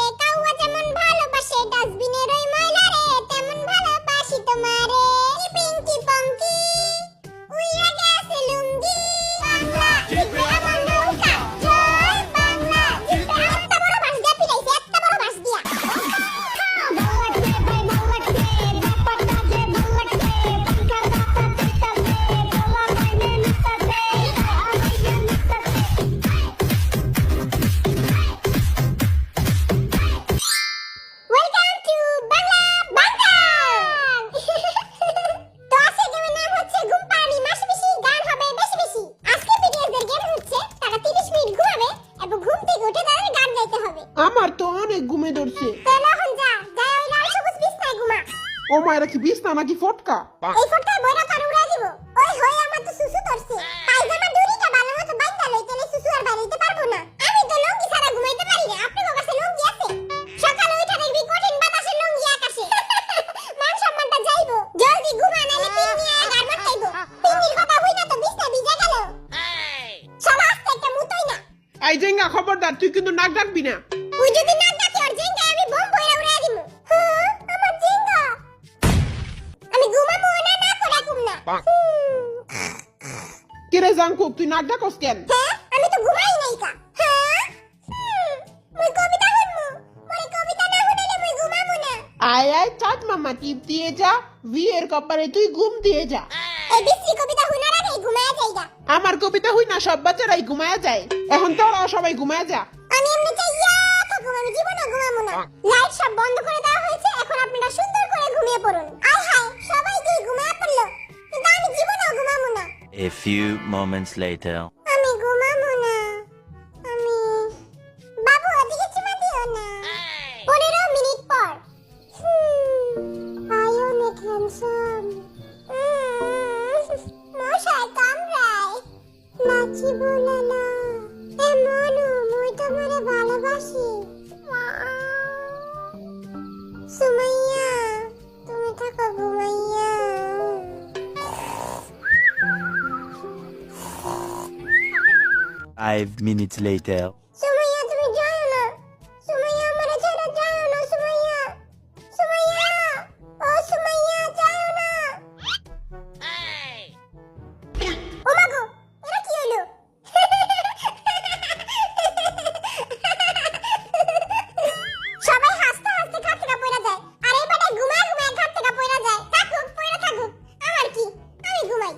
এ কাউয়া যেমন ভালোবাসে ডাস্টবিনের ওই ময়লা রে, তেমন ভালোবাসি তোমারে। পিঙ্কি পঙ্কি উইরা গেছে লুঙ্গি। বাংলা জিতবে আমার নৌকা, জয় বাংলা জিতবে। এত বড় বাস দিয়া পিটাইছে, এত বড় বাস দিয়া। Welcome to Bangla Bangtan! তো আজকে গেমের নাম হচ্ছে ঘুম পাড়ানি মাসি বেশি, গান হবে বেশি বেশি। আজকে বিটিএসদের গেম হচ্ছে তারা 30 মিনিট ঘুমাবে এবং ঘুম থেকে উঠে তাদের গান গাইতে হবে। আমার তো অনেক ঘুমে ধরছে। তাহলে এখন যা ওই লাল সবুজ বিছনায় ঘুমা। ও মায়েরা কি বিছনা নাকি ফটকা? এই ফটকার বইরা তার উড়াই দিব। ওই হই আমার তো সুসু ধরছে। পায়জামা দড়িটা ভালো মতো বাইন্ধা লই, তাহলে সুসু আর বাইরেতে পারবো না। আমি তো লুঙ্গি ছাড়া ঘুমাইতে পারি না। আপনার কাছে লুঙ্গি আছে? সকালে উঠে দেখবি কঠিন বাতাসে লুঙ্গি আকাশে। মান সম্মানটা যাইবো। জলদি ঘুমা, নাইলে পিন্নি আয়া গার মারতাইবো। পিন্নির কথা হই না তো বিছনা ভিজে গেল। সব আস্তে একটা মুতোই না। এই জেঙ্গা খবরদার, তুই কিন্তু নাক ডাকবি না। ওই যদি নাক ডাকে ওর জেঙ্গায় আমি বোম বইরা উড়াই দিমু। হ্যাঁ, আমার জেঙ্গা। আমি ঘুমাবো না করে ঘুম না। কিরে জাঙ্কুক, তুই নাক ডাকস কেন? হ্যাঁ, আমি তো ঘুমাই নাই কা। হ্যাঁ, মই কবিতা শুনমু। মই কবিতা না শুনাইলে মই ঘুমাবো না। আয় আয় চাঁদ মামা টিপ দিয়ে যা, বিয়ের কপালে তুই ঘুম দিয়ে যা। এই বিশ্রী কবিতা শুনার আগেই ঘুমায়া যাইগা। আমার কবিতা হই না, সব বাচ্চারাই ঘুমায়া যায়। এখন তোরাও সবাই ঘুমায়া যা। আমি এমনি চাইয়া থাকুম, আমি জীবনে ঘুমাবো না। লাইট সব বন্ধ করে দেওয়া হয়েছে, এখন আপনারা সুন্দর করে ঘুমিয়ে পড়ুন। আয় হায়, সবাই যে ঘুমায়া পড়লো, কিন্তু আমি জীবনেও ঘুমাবো না। A few moments later. আমি ঘুমাবো না। আমি বাবু ওদিকে চুমা দিও না। 15 মিনিট পর। আই অনেক হ্যান্ডসাম। মশাই কামড়ায়। নাচি বলে না। এ মনু, মুই তোমারে ভালোবাসি। সুমাইয়া, তুমি থাকো ঘুমাইয়া। 5 minutes later. সুমাইয়া, তুমি যাও না। সুমাইয়া, আমারে ছেড়ে যাও না। সুমাইয়া, সুমাইয়া, ও সুমাইয়া, যাও না। ও মা গো, এটা কি হলো? সবাই হাসতে হাসতে ঘাট থেকে পড়ে যায়, আর এই বেটা ঘুমায় ঘুমায় ঘাট থেকে পড়ে যায়। থাকুক, পড়ে থাকুক, আমার কি, আমি ঘুমাই।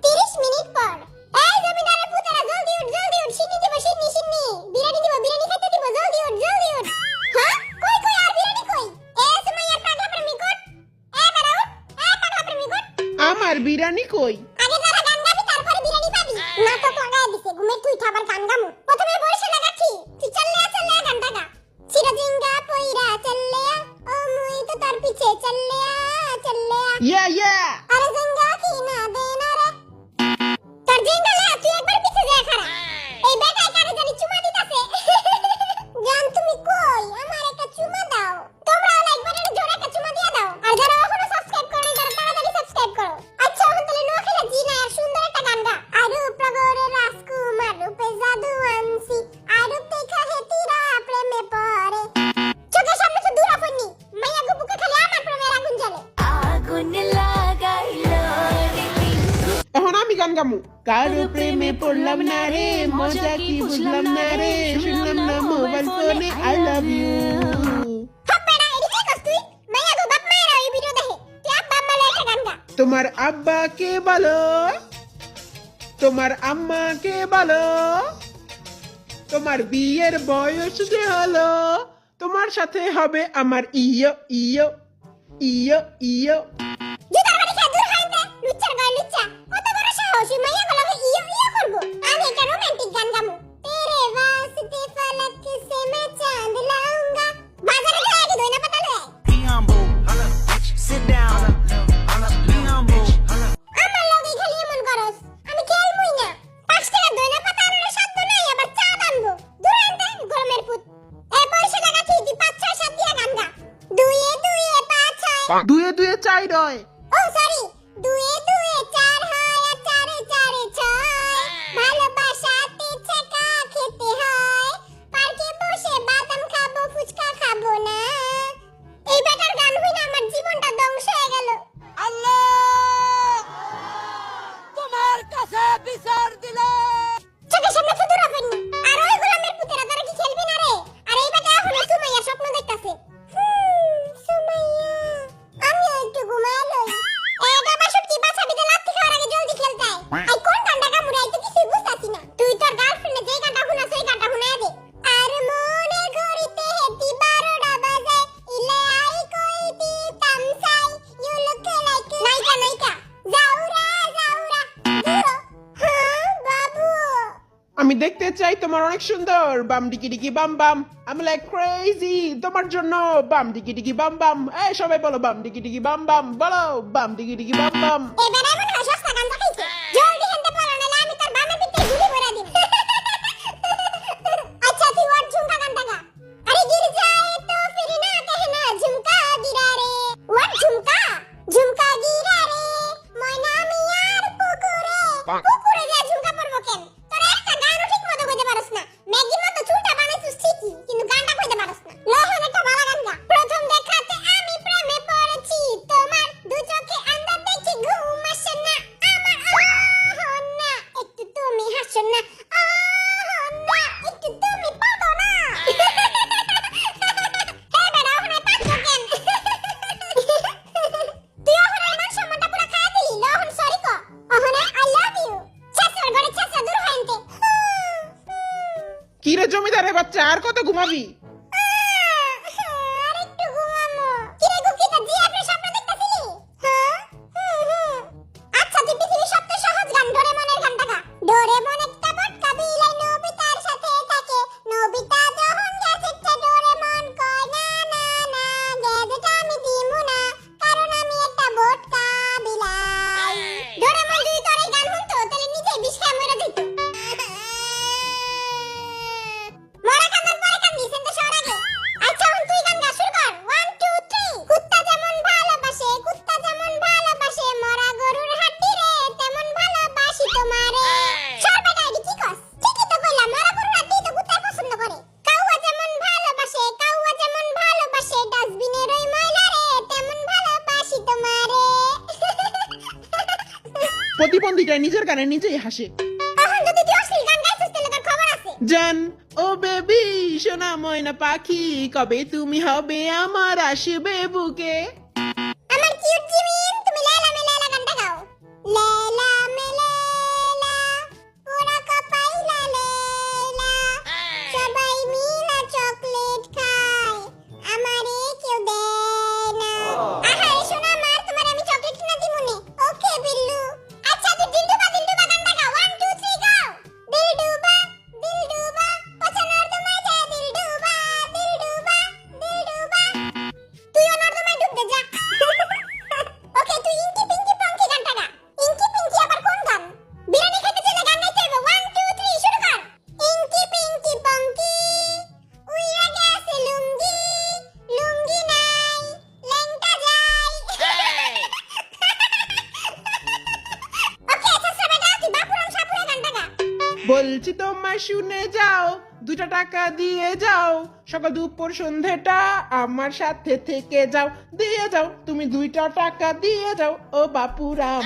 30 মিনিট পর। এই জমিদারের পুতেরা, জলদি উঠ, সিন্নি দিব, সিন্নি। বিরিয়ানি দিব, বিরিয়ানি খেতে দিব, জলদি উঠ। হ্যাঁ, কই কই আর বিরিয়ানি কই? এ সুমাইয়া, পাগলা প্রেমী কোট। এ বেটা উঠ, পাগলা প্রেমী কোট। আমার বিরিয়ানি কই? আগে যারা গান গাবি তারপরে বিরিয়ানি পাবি। নাটক লাগায় দিছে, ঘুমের তুই খাবার গান গামু। প্রথমে বরিশাল লাগাচ্ছি, তুই চল্লে গানটা গা। চিরজিঙ্গা পইরা চল্লে, ও মুই তো তার পিছে চল্লে। ইয়া আরে জিঙ্গা কি না দে না রে। তোর জিঙ্গা লা, তুই একবার পিছে যা খারা। এই বেটায় কারে জানি চুমা দিতাছে। জান তুমি কই? আমার একটা চুমা দাও। তোমরা একবার এটা জোরে একটা চুমা দিয়া দাও। আর যারা এখনো সাবস্ক্রাইব করো তারা তাড়াতাড়ি সাবস্ক্রাইব করো। আচ্ছা, এখন তাহলে নোয়াখালী জিনা আর সুন্দর একটা গান গা। আরূপ প্রগরে রাজকুমার রূপে জাদু আনছি, আরূপ দেখা হেতিরা প্রেমে পড়ে। চোখের সামনে তো দূর আপনি মাইয়া গো, বুকে খালি আমার প্রেমের আগুন জ্বলে। আগুন লাগাইলো রে। এখন আমি গান গামু। কারো প্রেমে পড়লাম না রে, মজা কি বুঝলাম না রে, শুনলাম না মোবাইল ফোনে আই লাভ ইউ। হাপ্পাড়া, এডি কি করছ তুই? মাইয়া গো, বাপ মায়েরা এই ভিডিও দেখে। তুই আব্বা আম্মা লয়ে একটা গান গা। তোমার আব্বাকে বলো, তোমার আম্মাকে বলো, তোমার বিয়ের বয়স যে হলো, তোমার সাথে হবে আমার ইয়ো ইয়ো ইয়ো ইয়ো। জুতার বাড়ি খেয়ে দূর হাইতে, লুচ্চার গায়ে লুচ্চা। কত বড় সাহস, এই মাইয়া গো ইয়ো ইয়ো করবো। আমি একটা রোমান্টিক গান গামু। তেরে वास्ते फलक से मैं चांद लाऊंगा। বাজারে গিয়ে আগে দইনা পাতা লয়ে আয়। Be humble. Sit down. Be humble. আমার লগে খালি এমন করস, আমি খেলমুই না। 5 টাকা দইনা পাতা আনার সাধ্য নাই, আবার চা আনবো। দূর আনতে গরমের পুত। এই পয়সা লাগাচ্ছি, তুই 5 6 7 দিয়া গান গা। দুয়ে দুয়ে 5 6। দুয়ে দুয়ে চাই রয়। ও সরি, দুয়ে দুয়ে 4 হয় আর 4 4 6। ভালোবাসাতে ছেকা খেতে হয়, পার্কে বসে বাদাম খাওয়া চাই তোমার অনেক সুন্দর বাম ডিকি ডিকি বাম বাম আমি লাইক ক্রেজি তোমার জন্য বাম ডিকি ডিকি বাম বাম এই সবাই বলো বাম ডিকি ডিকি বাম বাম বলো বাম ডিকি ডিকি বাম বাম এবারে মনে হয় সস্তা গাঞ্জা খাইছে জলদি হেনতে পড়ো নাহলে আমি তোর বামের পিঠে গুলি ভরে দিব আচ্ছা তুই ওর ঝুমকা গান গা আরে গির যায় তো ফির না कहना ঝুমকা গিরা রে ওর ঝুমকা ঝুমকা গিরা রে ময়না মিয়ার পুকুরে পুকুরে যা ঝুমকা পড়বো কেন তোর একটা গানও ঠিক মতো কইতে পারছ না ম্যাগির মতো চুলটা বানাইছিস ঠিকই কিন্তু গানটা কইতে পারছ না লহন একটা ভালো গান গা প্রথম দেখাতে আমি প্রেমে পড়েছি তোমার দু চোখে আন্দাজ দেখি ঘুম আসে না আমার না একটু তুমি হাসো না না একটু তুমি পাবো না হে বেড়া ওখানে পাচ্ছ কেন তুই ওখানে মান সম্মানটা পুরো খায় দিলি লহন সরি কো ওখানে আই লাভ ইউ ছাসর ঘরে ছাসা দূর হইতে কি রে জমিদারের বাচ্চা আর কত ঘুমাবি আরেকটু ঘুমামো কিরে গুকিটা জিয়াফের স্বপ্ন দেখতাছিলি হ্যাঁ আচ্ছা তুই পৃথিবীর সবচেয়ে সহজ গান ডোরেমনের গানটা গা ডোরেমন একটা বটকা বিলাই নবিতার সাথে থাকে নবিতা যখন গেছে ডোরেমন কয় না না না গ্যাজেট আমি দিমু না কারণ আমি একটা বটকা বিলাই ডোরেমন যদি তোর এই গান শুনতো তাহলে নিজেই বিষ খেয়ে মরে যেত মরা কান্দার পরে কান্দি সেন্তে শহর আগে আচ্ছা এখন তুই গান গা শুরু কর 1 2 3 কুত্তা যেমন ভালোবাসে মরা গরুর হাড্ডি রে তেমন ভালোবাসি তোমারে সর বেটা এডি কি কস ঠিকই তো কইলাম মরা গরুর হাড্ডি তো কুত্তা পছন্দ করে কাউয়া যেমন ভালোবাসে ডাস্টবিনের ওই ময়লা রে তেমন ভালোবাসি তোমারে প্রতিবন্ধীটা নিজের গানে নিজেই হাসে এখন যদি তুই অশ্লীল গান গাইছিস তাহলে তোর খবর আছে জান ও বেবি সোনা ময়না পাখি কবে তুমি হবে আমার আসবে বুকে আমার কিউট জিমিন তুমি লেলা মে লেলা গানটা গাও লেলা মে লেলা পুরা কপাইলা লেলা সবাই মিলা চকলেট খায় আমারে কেউ দেয় না আহারে সোনা মার তোমার আমি চকলেট কিনা দিমুনে ওকে বিল্লু আচ্ছা তুই দিলডুবা গানটা গাও 1 2 3 গাও দিলডুবা পছন্দের তোমায় যায় দিলডুবা তুই অনর্দমায় ডুব দে যা ওকে তুই ইনকি পিঙ্কি পঙ্কি গানটা গা ইনকি পিঙ্কি আবার কোন গান বিরিয়ানি খেতে চলে গান গাইতে হবে 1 2 3 শুরু কর ইনকি পিঙ্কি পঙ্কি উইরা গেছে লুঙ্গি লুঙ্গি নাই লেংটা যাই ওকে আচ্ছা বেটা তুই বাপুরাম সাপুরা গানটা গা বলছি তোমায় শুনে যাও 2 টাকা দিয়ে যাও সকাল দুপুর সন্ধ্যাটা আমার সাথে থেকে যাও দিয়ে যাও তুমি 2 টাকা দিয়ে যাও ও বাপুরাম